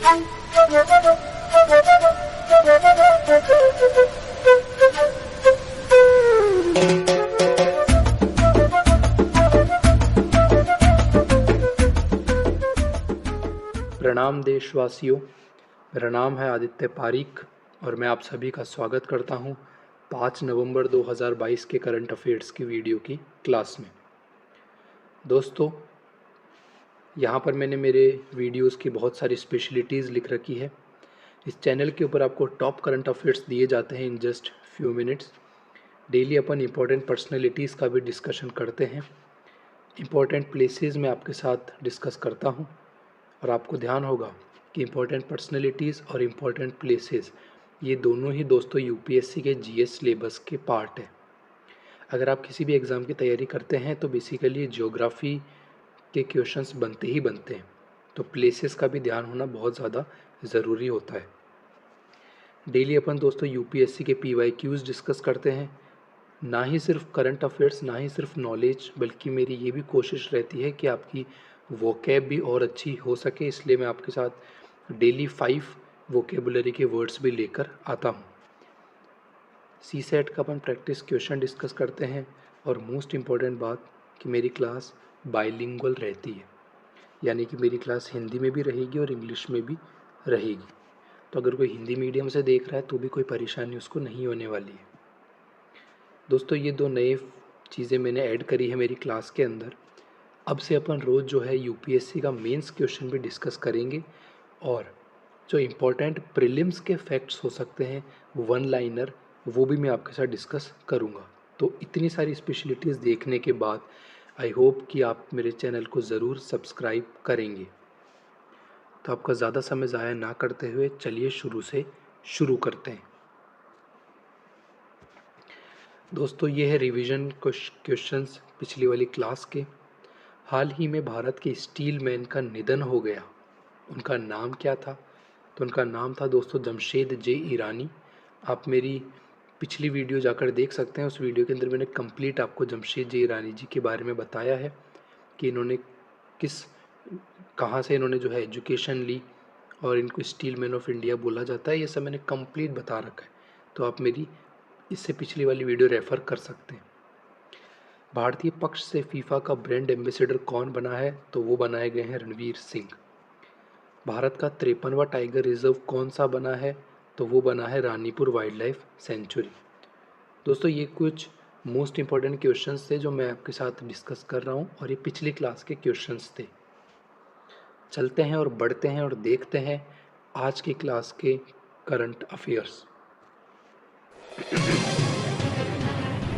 प्रणाम देशवासियों, मेरा नाम है आदित्य पारीक और मैं आप सभी का स्वागत करता हूं 5 नवंबर 2022 के करंट अफेयर्स की वीडियो की क्लास में। दोस्तों, यहां पर मैंने मेरे वीडियोस की बहुत सारी स्पेशलिटीज़ लिख रखी है। इस चैनल के ऊपर आपको टॉप करंट अफेयर्स दिए जाते हैं in just few minutes. Daily upon important personalities का भी डिस्कशन करते हैं। इम्पोर्टेंट प्लेसेस में आपके साथ डिस्कस करता हूँ और आपको ध्यान होगा कि इम्पोर्टेंट पर्सनैलिटीज़ और इम्पोर्टेंट प्लेसेस ये दोनों ही दोस्तों यूपीएससी के जीएस सिलेबस के पार्ट है। अगर आप किसी भी एग्ज़ाम की तैयारी करते हैं तो बेसिकली ज्योग्राफी के क्वेश्चंस बनते ही बनते हैं, तो प्लेसेस का भी ध्यान होना बहुत ज़्यादा ज़रूरी होता है। डेली अपन दोस्तों यूपीएससी के पीवाईक्यूज़ डिस्कस करते हैं। ना ही सिर्फ करंट अफेयर्स, ना ही सिर्फ नॉलेज, बल्कि मेरी ये भी कोशिश रहती है कि आपकी वोकैब भी और अच्छी हो सके, इसलिए मैं आपके साथ डेली 5 वोकेबुलरी के वर्ड्स भी लेकर आता हूँ। सी सेट का अपन प्रैक्टिस क्वेश्चन डिस्कस करते हैं और मोस्ट इम्पॉर्टेंट बात कि मेरी क्लास बाइलिंगुअल रहती है, यानी कि मेरी क्लास हिंदी में भी रहेगी और इंग्लिश में भी रहेगी। तो अगर कोई हिंदी मीडियम से देख रहा है तो भी कोई परेशानी उसको नहीं होने वाली है। दोस्तों, ये 2 नए चीज़ें मैंने ऐड करी है मेरी क्लास के अंदर। अब से अपन रोज़ जो है यूपीएससी का मेंस क्वेश्चन भी डिस्कस करेंगे और जो इम्पोर्टेंट प्रीलिम्स के फैक्ट्स हो सकते हैं, वन लाइनर, वो भी मैं आपके साथ डिस्कस करूँगा। तो इतनी सारी स्पेशलिटीज़ देखने के बाद आई होप कि आप मेरे चैनल को ज़रूर सब्सक्राइब करेंगे। तो आपका ज़्यादा समय ज़ाया ना करते हुए चलिए शुरू करते हैं। दोस्तों, ये है रिवीजन क्वेश्चंस पिछली वाली क्लास के। हाल ही में भारत के स्टील मैन का निधन हो गया, उनका नाम क्या था? तो उनका नाम था दोस्तों जमशेद जे ईरानी। आप मेरी पिछली वीडियो जाकर देख सकते हैं, उस वीडियो के अंदर मैंने कंप्लीट आपको जमशेद जे ईरानी जी के बारे में बताया है कि इन्होंने कहाँ से इन्होंने जो है एजुकेशन ली और इनको स्टील मैन ऑफ इंडिया बोला जाता है। ये सब मैंने कंप्लीट बता रखा है, तो आप मेरी इससे पिछली वाली वीडियो रेफ़र कर सकते हैं। भारतीय पक्ष से फीफा का ब्रांड एम्बेसडर कौन बना है? तो वो बनाए गए हैं रणवीर सिंह। भारत का 53वां टाइगर रिजर्व कौन सा बना है? तो वो बना है रानीपुर वाइल्ड लाइफ सेंचुरी। दोस्तों, ये कुछ मोस्ट इम्पॉर्टेंट क्वेश्चंस थे जो मैं आपके साथ डिस्कस कर रहा हूँ और ये पिछली क्लास के क्वेश्चंस थे। चलते हैं और बढ़ते हैं और देखते हैं आज की क्लास के करंट अफेयर्स।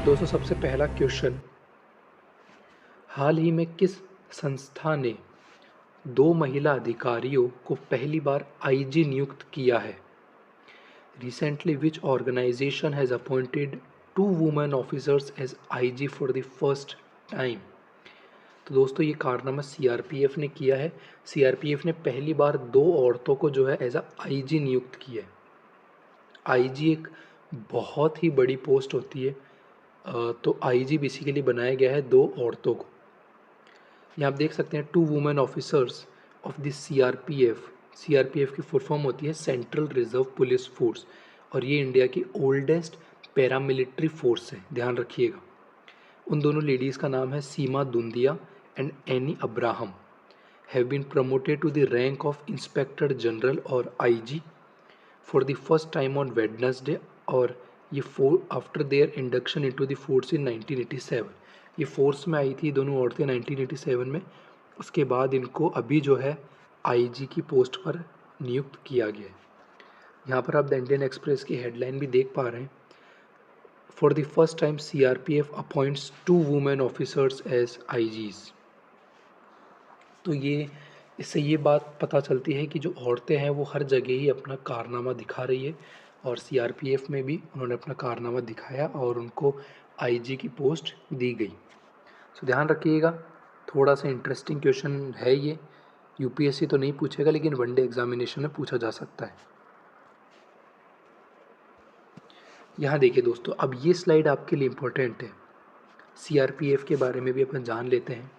दोस्तों, सबसे पहला क्वेश्चन, हाल ही में किस संस्था ने 2 महिला अधिकारियों को पहली बार आईजी नियुक्त किया है? Recently, which organization has appointed 2 women officers as IG for the first time? तो दोस्तों, ये कारनामा सीआरपीएफ ने किया है। सीआरपीएफ ने पहली बार 2 औरतों को जो है एज अ आईजी नियुक्त किया है। आईजी एक बहुत ही बड़ी पोस्ट होती है, तो आईजी बेसिकली बनाया गया है 2 औरतों को। यहाँ आप देख सकते हैं 2 women officers of the CRPF. CRPF की फुल फॉर्म होती है सेंट्रल रिजर्व पुलिस फोर्स और ये इंडिया की ओल्डेस्ट पैरामिलिट्री फोर्स है, ध्यान रखिएगा। उन दोनों लेडीज़ का नाम है Seema Dhundiya and Annie Abraham, have been promoted to the rank of inspector general और IG for the first time on Wednesday, और ये after their induction into the force in 1987। ये फोर्स में आई थी दोनों औरतें 1987 में। उसके बाद इनको अभी जो है आईजी की पोस्ट पर नियुक्त किया गया है। यहाँ पर आप द इंडियन एक्सप्रेस की हेडलाइन भी देख पा रहे हैं, for the first time CRPF appoints 2 women officers as IGs. तो ये इससे ये बात पता चलती है कि जो औरतें हैं वो हर जगह ही अपना कारनामा दिखा रही है और सीआरपीएफ में भी उन्होंने अपना कारनामा दिखाया और उनको आईजी की पोस्ट दी गई। सो ध्यान रखिएगा, थोड़ा सा इंटरेस्टिंग क्वेश्चन है ये। यूपीएससी तो नहीं पूछेगा लेकिन वनडे एग्जामिनेशन में पूछा जा सकता है। यहाँ देखिए दोस्तों, अब ये स्लाइड आपके लिए इम्पोर्टेंट है। सीआरपीएफ के बारे में भी अपन जान लेते हैं।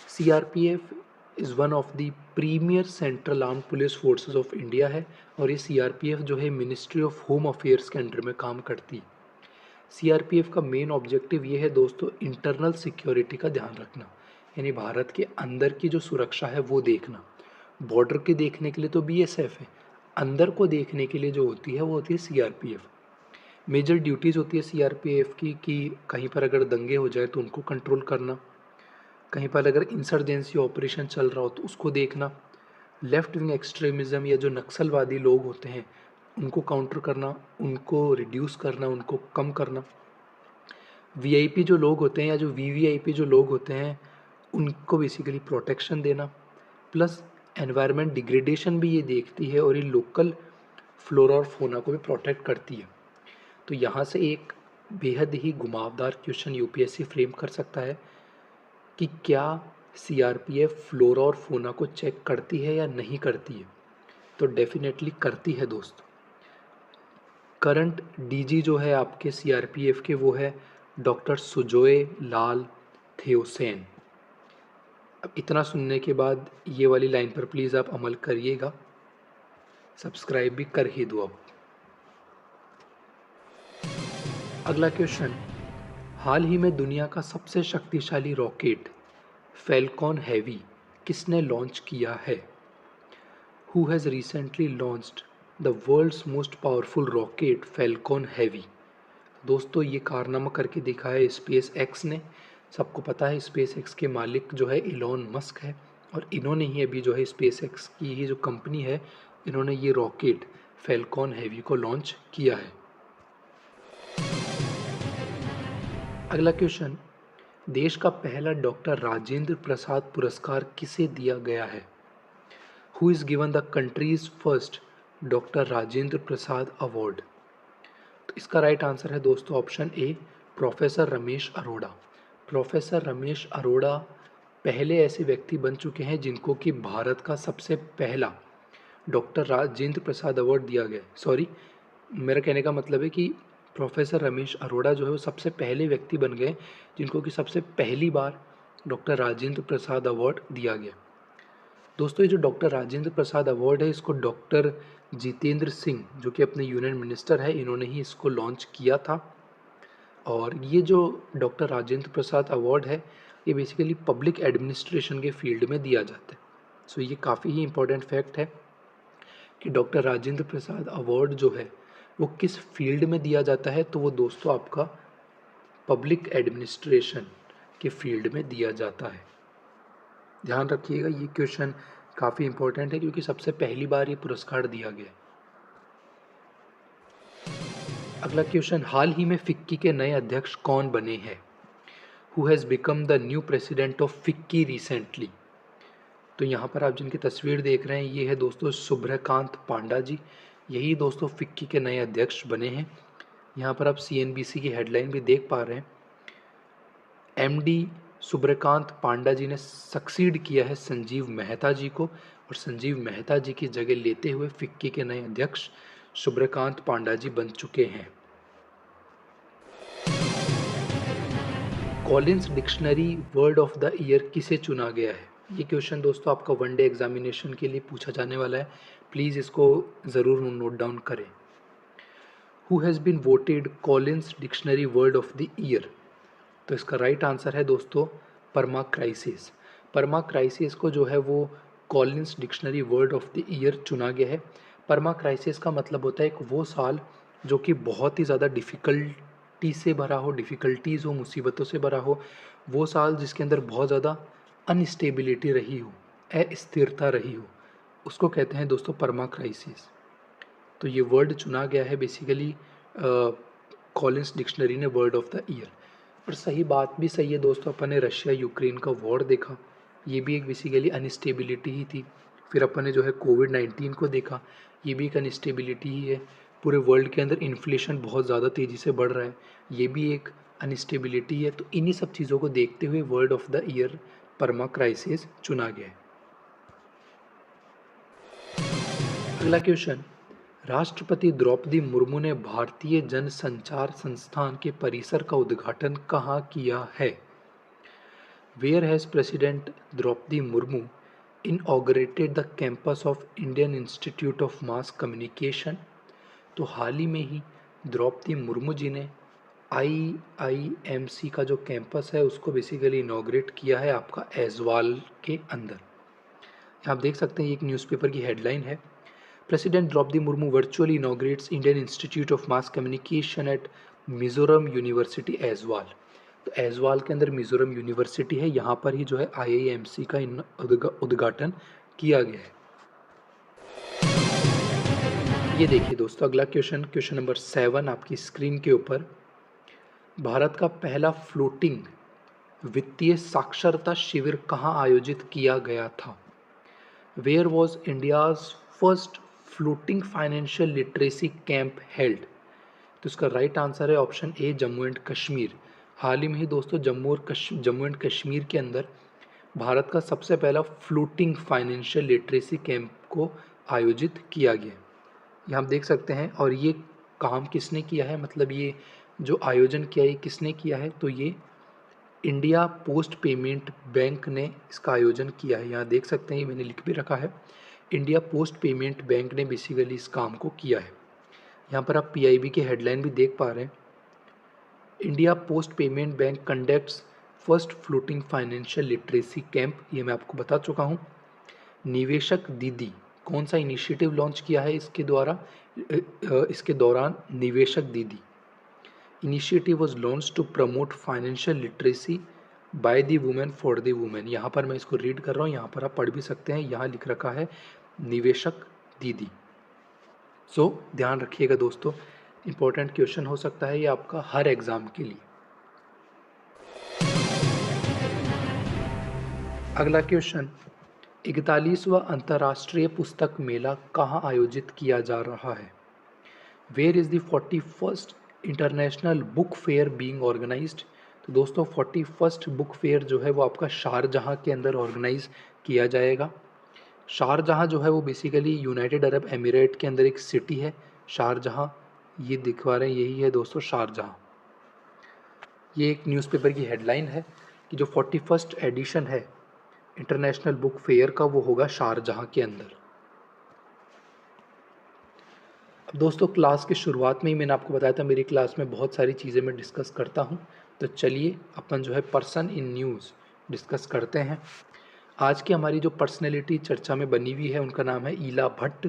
CRPF is one of the premier central armed police forces of India है और ये सीआरपीएफ जो है मिनिस्ट्री ऑफ होम अफेयर्स के अंडर में काम करती है। सीआरपीएफ का मेन ऑब्जेक्टिव ये है दोस्तों इंटरनल सिक्योरिटी का ध्यान रखना, यानी भारत के अंदर की जो सुरक्षा है वो देखना। बॉर्डर के देखने के लिए तो बीएसएफ है, अंदर को देखने के लिए जो होती है वो होती है सीआरपीएफ। मेजर ड्यूटीज़ होती है सीआरपीएफ की कि कहीं पर अगर दंगे हो जाए तो उनको कंट्रोल करना, कहीं पर अगर इंसर्जेंसी ऑपरेशन चल रहा हो तो उसको देखना, लेफ्ट विंग एक्सट्रीमिज़म या जो नक्सलवादी लोग होते हैं उनको काउंटर करना, उनको रिड्यूस करना, उनको कम करना। वीआईपी जो लोग होते हैं या जो वीवीआईपी जो लोग होते हैं उनको बेसिकली प्रोटेक्शन देना, प्लस एनवायरनमेंट डिग्रेडेशन भी ये देखती है और ये लोकल फ्लोरा और फोना को भी प्रोटेक्ट करती है। तो यहाँ से एक बेहद ही घुमावदार क्वेश्चन यूपीएससी फ्रेम कर सकता है कि क्या सीआरपीएफ फ्लोरा और फोना को चेक करती है या नहीं करती है। तो डेफिनेटली करती है दोस्तों। करंट डीजी जो है आपके सीआरपीएफ के वो है डॉक्टर सुजोय लाल थेओसेन। अब इतना सुनने के बाद ये वाली लाइन पर प्लीज़ आप अमल करिएगा, सब्सक्राइब भी कर ही दो। अब अगला क्वेश्चन, हाल ही में दुनिया का सबसे शक्तिशाली रॉकेट फैल्कॉन हैवी किसने लॉन्च किया है? Who has recently launched the world's most powerful rocket Falcon Heavy? दोस्तों ये कारनामा करके दिखा है स्पेस एक्स ने। सबको पता है स्पेस एक्स के मालिक जो है इलॉन मस्क है और इन्होंने ही अभी जो है स्पेस एक्स की ही जो कंपनी है इन्होंने ये रॉकेट फैल्कॉन हैवी को लॉन्च किया है। अगला क्वेश्चन, देश का पहला डॉक्टर राजेंद्र प्रसाद पुरस्कार किसे दिया गया है? Who is given the countries first doctor Rajendra Prasad award? तो इसका राइट आंसर है दोस्तों option A, professor Ramesh Arora. Professor Ramesh Arora पहले ऐसे व्यक्ति बन चुके हैं जिनको कि भारत का सबसे पहला डॉक्टर राजेंद्र प्रसाद अवार्ड दिया गया। सॉरी, मेरा कहने का मतलब है कि प्रोफेसर रमेश अरोड़ा जो है वो सबसे पहले व्यक्ति बन गए जिनको कि सबसे पहली बार डॉक्टर राजेंद्र प्रसाद अवार्ड दिया गया। दोस्तों ये जो डॉक्टर राजेंद्र प्रसाद अवार्ड है इसको डॉक्टर जितेंद्र सिंह जो कि अपने यूनियन मिनिस्टर है इन्होंने ही इसको लॉन्च किया था। और ये जो डॉक्टर राजेंद्र प्रसाद अवार्ड है ये बेसिकली पब्लिक एडमिनिस्ट्रेशन के फील्ड में दिया जाता है। सो ये काफ़ी ही इम्पोर्टेंट फैक्ट है कि डॉक्टर राजेंद्र प्रसाद अवार्ड जो है वो किस फील्ड में दिया जाता है। तो वो दोस्तों आपका पब्लिक एडमिनिस्ट्रेशन के फील्ड में दिया जाता है। ध्यान रखिएगा ये क्वेश्चन काफ़ी इम्पोर्टेंट है क्योंकि सबसे पहली बार ये पुरस्कार दिया गया। अगला क्वेश्चन, हाल ही में फिक्की के नए अध्यक्ष कौन बने हैं? Who has become the new president of FICCI recently? तो यहाँ पर आप जिनकी तस्वीर देख रहे हैं ये है दोस्तों सुब्रकांत पांडा जी, यही दोस्तों फिक्की के नए अध्यक्ष बने हैं। यहाँ पर आप CNBC की हेडलाइन भी देख पा रहे हैं। MD सुब्रकांत पांडा जी ने सक्सीड किया है संजीव मेहता जी को और संजीव मेहता जी की जगह लेते हुए फिक्की के नए अध्यक्ष सुब्रकांत पांडा जी बन चुके हैं। Collins dictionary word of the year किसे चुना गया है? ये क्वेश्चन दोस्तों आपका वनडे एग्जामिनेशन के लिए पूछा जाने वाला है, प्लीज़ इसको ज़रूर नोट डाउन करें। Who has been voted Collins dictionary word of the year? तो इसका राइट आंसर है दोस्तों परमा क्राइसिस। परमा क्राइसिस को जो है वो Collins dictionary word of the year चुना गया है। परमा क्राइसिस का मतलब होता है एक वो साल जो कि बहुत ही ज़्यादा डिफ़िकल्टी से भरा हो, डिफ़िकल्टीज़ हो, मुसीबतों से भरा हो, वो साल जिसके अंदर बहुत ज़्यादा अनस्टेबिलिटी रही हो, अस्थिरता रही हो, उसको कहते हैं दोस्तों परमा क्राइसिस। तो ये वर्ड चुना गया है बेसिकली कॉलिंस डिक्शनरी ने वर्ड ऑफ द ईयर। और सही बात भी सही है दोस्तों, अपन ने रशिया यूक्रेन का वॉर देखा, ये भी एक बेसिकली अनस्टेबिलिटी ही थी। फिर अपन ने जो है कोविड-19 को देखा, ये भी एक अनस्टेबिलिटी ही है। पूरे वर्ल्ड के अंदर इन्फ्लेशन बहुत ज़्यादा तेज़ी से बढ़ रहा है, ये भी एक अनस्टेबिलिटी है। तो इन्हीं सब चीज़ों को देखते हुए word of the year permacrisis चुना गया है। अगला क्वेश्चन, राष्ट्रपति द्रौपदी मुर्मू ने भारतीय जनसंचार संस्थान के परिसर का उद्घाटन कहाँ किया है? Where has president Droupadi Murmu inaugurated the campus of Indian Institute of Mass Communication. तो हाल ही में ही द्रौपदी मुर्मू जी ने IIMC का जो कैंपस है उसको बेसिकली इनॉग्रेट किया है आपका ऐज़वाल के अंदर। आप देख सकते हैं ये एक न्यूज़पेपर की हेडलाइन है, president Droupadi Murmu virtually inaugurates Indian Institute of Mass Communication at Mizoram university Aizawl. तो ऐज़वाल के अंदर मिजोरम यूनिवर्सिटी है, यहाँ पर ही जो है IIMC का उद्घाटन किया गया है। ये देखिए दोस्तों अगला क्वेश्चन नंबर 7 आपकी स्क्रीन के ऊपर, भारत का पहला फ्लोटिंग वित्तीय साक्षरता शिविर कहाँ आयोजित किया गया था? Where was India's first floating financial literacy camp held? तो इसका राइट आंसर है option A, Jammu and Kashmir. हाल ही में ही दोस्तों जम्मू एंड कश्मीर के अंदर भारत का सबसे पहला फ्लोटिंग फाइनेंशियल लिटरेसी कैंप को आयोजित किया गया। यहाँ आप देख सकते हैं, और ये काम किसने किया है, मतलब ये जो आयोजन किया है किसने किया है, तो ये इंडिया पोस्ट पेमेंट बैंक ने इसका आयोजन किया है। यहाँ देख सकते हैं, ये मैंने लिख भी रखा है, इंडिया पोस्ट पेमेंट बैंक ने बेसिकली इस काम को किया है। यहाँ पर आप PIB की हेडलाइन भी देख पा रहे हैं, India post payment bank conducts first floating financial literacy camp. ये मैं आपको बता चुका हूँ। निवेशक दीदी, कौन सा इनिशिएटिव लॉन्च किया है इसके दौरान Niveshak Didi initiative was launched to promote financial literacy by the women for the women. यहाँ पर मैं इसको रीड कर रहा हूँ, यहाँ पर आप पढ़ भी सकते हैं, यहाँ लिख रखा है निवेशक दीदी। सो ध्यान रखिएगा दोस्तों, इंपॉर्टेंट क्वेश्चन हो सकता है ये आपका हर एग्जाम के लिए। अगला क्वेश्चन, 41वां अंतर्राष्ट्रीय पुस्तक मेला कहाँ आयोजित किया जा रहा है? Where is the 41st international book fair being organised? तो दोस्तों 41st बुक फेयर जो है वो आपका शारजहाँ के अंदर ऑर्गेनाइज किया जाएगा। शारजहाँ जो है वो बेसिकली यूनाइटेड अरब एमिरेट के अंदर एक सिटी है शारजहाँ, ये दिखवा रहे हैं, यही है दोस्तों शारजहाँ। ये एक न्यूज़पेपर की हेडलाइन है कि जो 41st एडिशन है इंटरनेशनल बुक फेयर का वो होगा शारजहाँ के अंदर। अब दोस्तों क्लास के शुरुआत में ही मैंने आपको बताया था मेरी क्लास में बहुत सारी चीज़ें मैं डिस्कस करता हूँ, तो चलिए अपन जो है पर्सन इन न्यूज़ डिस्कस करते हैं। आज की हमारी जो पर्सनैलिटी चर्चा में बनी हुई है उनका नाम है ईला भट्ट।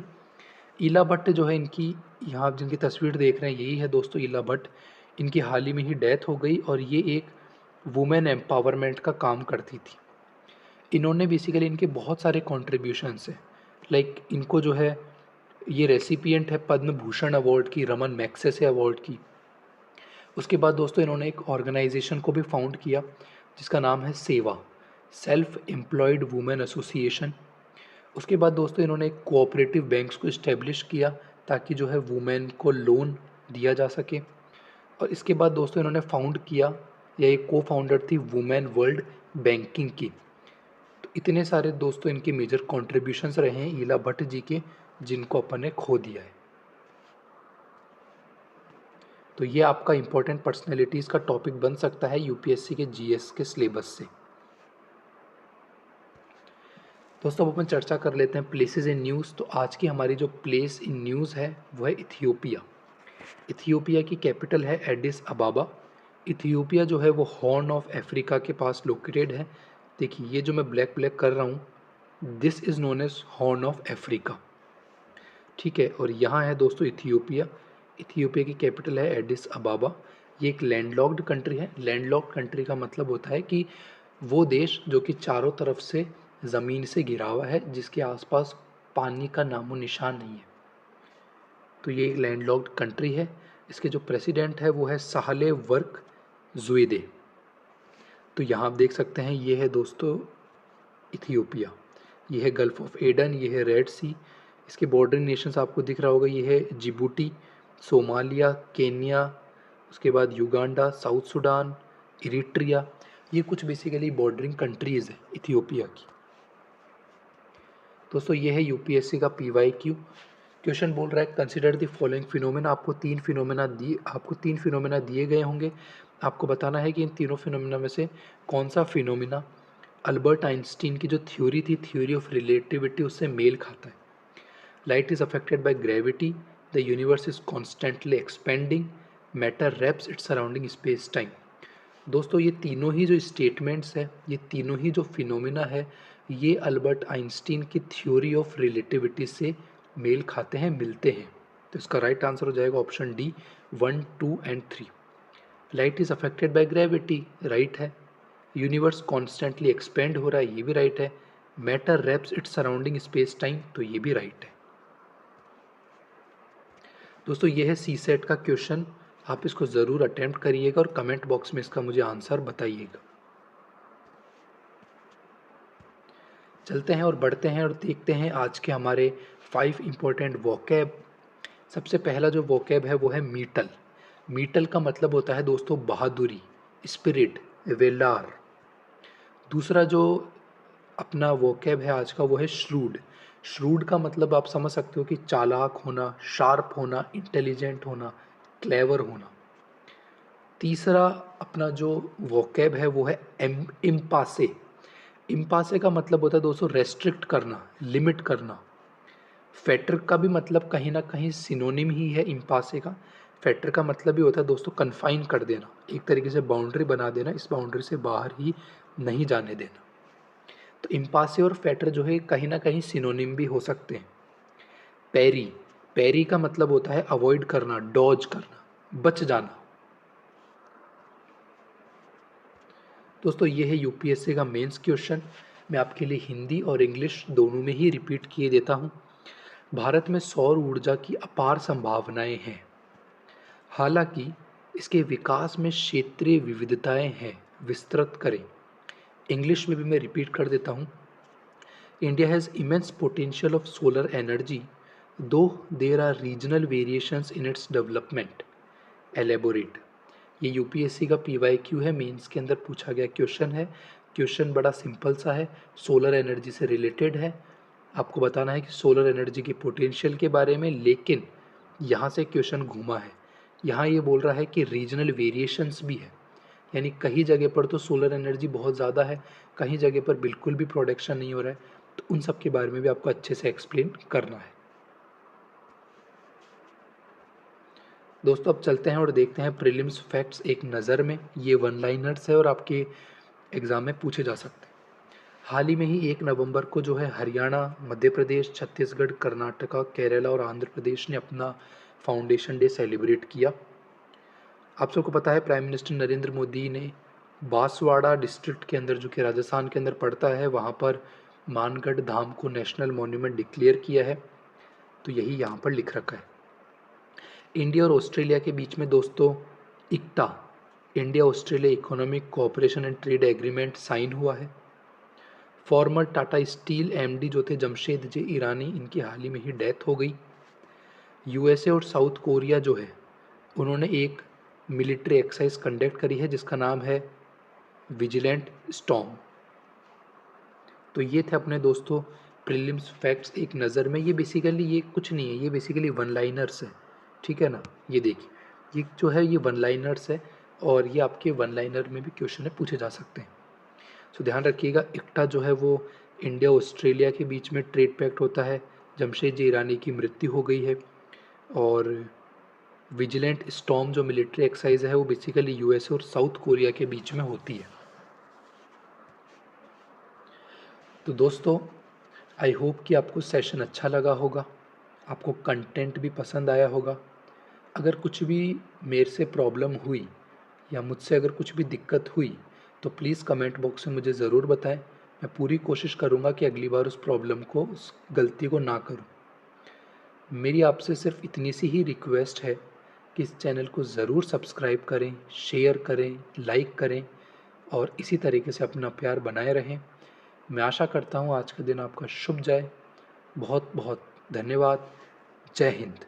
ईला भट्ट जो है, इनकी यहाँ जिनकी तस्वीर देख रहे हैं यही है दोस्तों ईला भट्ट। इनकी हाल ही में ही डेथ हो गई और ये एक वुमेन एम्पावरमेंट का काम करती थी। इन्होंने बेसिकली इनके बहुत सारे कॉन्ट्रीब्यूशंस हैं, लाइक इनको जो है ये रेसिपिएंट है पद्म भूषण अवार्ड की, रमन मैग्सेसे अवार्ड की। उसके बाद दोस्तों इन्होंने एक ऑर्गेनाइजेशन को भी फाउंड किया जिसका नाम है सेवा, सेल्फ एम्प्लॉयड वुमेन एसोसिएशन। उसके बाद दोस्तों इन्होंने एक कोऑपरेटिव बैंक्स को इस्टेब्लिश किया ताकि जो है वुमेन को लोन दिया जा सके। और इसके बाद दोस्तों इन्होंने फाउंड किया, या एक को फाउंडर थी वुमेन वर्ल्ड बैंकिंग की। तो इतने सारे दोस्तों इनके मेजर कॉन्ट्रीब्यूशंस रहे हैं ईला भट्ट जी के, जिनको अपन ने खो दिया है। तो ये आपका इंपॉर्टेंट पर्सनैलिटीज़ का टॉपिक बन सकता है UPSC के GS के सिलेबस से। दोस्तों अब अपन चर्चा कर लेते हैं प्लेसेस इन न्यूज़। तो आज की हमारी जो प्लेस इन न्यूज़ है वो है इथियोपिया। इथियोपिया की कैपिटल है एडिस अबाबा। इथियोपिया जो है वो हॉर्न ऑफ अफ्रीका के पास लोकेटेड है। देखिए ये जो मैं ब्लैक ब्लैक कर रहा हूँ, this is known as horn of Africa, ठीक है। और यहाँ है दोस्तों इथियोपिया। इथियोपिया की कैपिटल है एडिस अबाबा। ये एक लैंडलॉक्ड कंट्री है। लैंडलॉक्ड कंट्री का मतलब होता है कि वो देश जो कि चारों तरफ से ज़मीन से घिरा हुआ है, जिसके आसपास पानी का नामो निशान नहीं है, तो ये एक लैंडलॉक्ड कंट्री है। इसके जो प्रेसिडेंट है वो है साहले वर्क ज़ुइदे। तो यहाँ आप देख सकते हैं ये है दोस्तों इथियोपिया। ये है गल्फ ऑफ एडन, ये है रेड सी। इसके बॉर्डरिंग नेशंस आपको दिख रहा होगा, ये है जिबूटी, सोमालिया, केन्या, उसके बाद युगांडा, साउथ सुडान, इरिट्रिया। ये कुछ बेसिकली बॉर्डरिंग कंट्रीज़ है इथियोपिया की। दोस्तों ये है UPSC का PYQ क्वेश्चन। बोल रहा है कंसिडर द फॉलोइंग फिनोमेना। आपको तीन फिनोमेना दिए गए होंगे। आपको बताना है कि इन तीनों फिनोमेना में से कौन सा फिनोमेना अल्बर्ट आइंस्टीन की जो थ्योरी थी, थ्योरी ऑफ रिलेटिविटी, उससे मेल खाता है। Light is affected by gravity, the universe is constantly expanding, matter wraps its surrounding space time. दोस्तों ये तीनों ही जो स्टेटमेंट्स है, ये तीनों ही जो फिनोमिना है, ये अल्बर्ट आइंस्टीन की थ्योरी ऑफ रिलेटिविटी से मेल खाते हैं, मिलते हैं। तो इसका राइट आंसर हो जाएगा option D, 1, 2 and 3। Light is affected by gravity, right है। यूनिवर्स कॉन्स्टेंटली एक्सपेंड हो रहा है, ये भी राइट है। Matter wraps its surrounding space time, तो ये भी राइट है। दोस्तों ये है सी सेट का क्वेश्चन, आप इसको ज़रूर अटेम्प्ट करिएगा और कमेंट बॉक्स में इसका मुझे आंसर बताइएगा। चलते हैं और बढ़ते हैं और देखते हैं आज के हमारे 5 इम्पोर्टेंट वोकैब। सबसे पहला जो वोकैब है वो है मीटल। मीटल का मतलब होता है दोस्तों बहादुरी, स्पिरिट, वेलार। दूसरा जो अपना वोकैब है आज का वो है श्रूड। श्रूड का मतलब आप समझ सकते हो कि चालाक होना, शार्प होना, इंटेलिजेंट होना, क्लेवर होना। तीसरा अपना जो वोकैब है वो है इम्पासे। इम्पासे का मतलब होता है दोस्तों रेस्ट्रिक्ट करना, लिमिट करना। फैटर का भी मतलब कहीं ना कहीं सिनोनिम ही है इम्पासे का। फैटर का मतलब भी होता है दोस्तों कन्फाइन कर देना, एक तरीके से बाउंड्री बना देना, इस बाउंड्री से बाहर ही नहीं जाने देना। तो इम्पासे और फैटर जो है कहीं ना कहीं सिनोनिम भी हो सकते हैं। पैरी, पैरी का मतलब होता है अवॉइड करना, डॉज करना, बच जाना। दोस्तों ये है यूपीएससी का मेंस क्वेश्चन। मैं आपके लिए हिंदी और इंग्लिश दोनों में ही रिपीट किए देता हूँ। भारत में सौर ऊर्जा की अपार संभावनाएं हैं, हालांकि इसके विकास में क्षेत्रीय विविधताएं हैं, विस्तृत करें। इंग्लिश में भी मैं रिपीट कर देता हूँ। India has immense potential of solar energy, though there are regional variations in its development, elaborate. ये यूपीएससी का पीवाईक्यू है, मेंस के अंदर पूछा गया क्वेश्चन है। क्वेश्चन बड़ा सिंपल सा है, सोलर एनर्जी से रिलेटेड है। आपको बताना है कि सोलर एनर्जी की पोटेंशियल के बारे में, लेकिन यहाँ से क्वेश्चन घूमा है। यहाँ ये बोल रहा है कि रीजनल वेरिएशंस भी है, यानी कहीं जगह पर तो सोलर एनर्जी बहुत ज़्यादा है, कहीं जगह पर बिल्कुल भी प्रोडक्शन नहीं हो रहा है। तो उन सब के बारे में भी आपको अच्छे से एक्सप्लेन करना है। दोस्तों अब चलते हैं और देखते हैं प्रीलिम्स फैक्ट्स एक नज़र में। ये वन लाइनर्स है और आपके एग्ज़ाम में पूछे जा सकते हैं। हाल ही में ही 1 नवंबर को जो है हरियाणा, मध्य प्रदेश, छत्तीसगढ़, कर्नाटका, केरला और आंध्र प्रदेश ने अपना फाउंडेशन डे सेलिब्रेट किया। आप सबको पता है प्राइम मिनिस्टर नरेंद्र मोदी ने बांसवाड़ा डिस्ट्रिक्ट के अंदर, जो कि राजस्थान के अंदर पड़ता है, वहाँ पर मानगढ़ धाम को नेशनल मॉन्यूमेंट डिक्लेयर किया है। तो यही यहाँ पर लिख रखा है। इंडिया और ऑस्ट्रेलिया के बीच में दोस्तों ECTA, India Australia economic cooperation and trade agreement sign हुआ है। फॉर्मर टाटा स्टील एमडी जो थे जमशेद जे ईरानी, इनकी हाल ही में ही डेथ हो गई। यूएसए और साउथ कोरिया जो है, उन्होंने एक मिलिट्री एक्सरसाइज कंडक्ट करी है जिसका नाम है विजिलेंट स्टॉर्म। तो ये थे अपने दोस्तों प्रीलिम्स फैक्ट्स एक नज़र में। ये बेसिकली ये कुछ नहीं है, ये बेसिकली वन लाइनर्स है, ठीक है ना। ये देखिए, ये जो है ये वन लाइनर्स है और ये आपके वन लाइनर में भी क्वेश्चन है पूछे जा सकते हैं। सो ध्यान रखिएगा, इक्टा जो है वो इंडिया ऑस्ट्रेलिया के बीच में ट्रेड पैक्ट होता है। जमशेद जी ईरानी की मृत्यु हो गई है। और विजिलेंट स्टॉर्म जो मिलिट्री एक्सरसाइज है वो बेसिकली यूएसए और साउथ कोरिया के बीच में होती है। तो दोस्तों आई होप कि आपको सेशन अच्छा लगा होगा, आपको कंटेंट भी पसंद आया होगा। अगर कुछ भी मेरे से प्रॉब्लम हुई या मुझसे अगर कुछ भी दिक्कत हुई तो प्लीज़ कमेंट बॉक्स में मुझे ज़रूर बताएं। मैं पूरी कोशिश करूँगा कि अगली बार उस प्रॉब्लम को, उस गलती को ना करूँ। मेरी आपसे सिर्फ इतनी सी ही रिक्वेस्ट है कि इस चैनल को ज़रूर सब्सक्राइब करें, शेयर करें, लाइक करें और इसी तरीके से अपना प्यार बनाए रहें। मैं आशा करता हूँ आज का दिन आपका शुभ जाए। बहुत बहुत धन्यवाद। जय हिंद।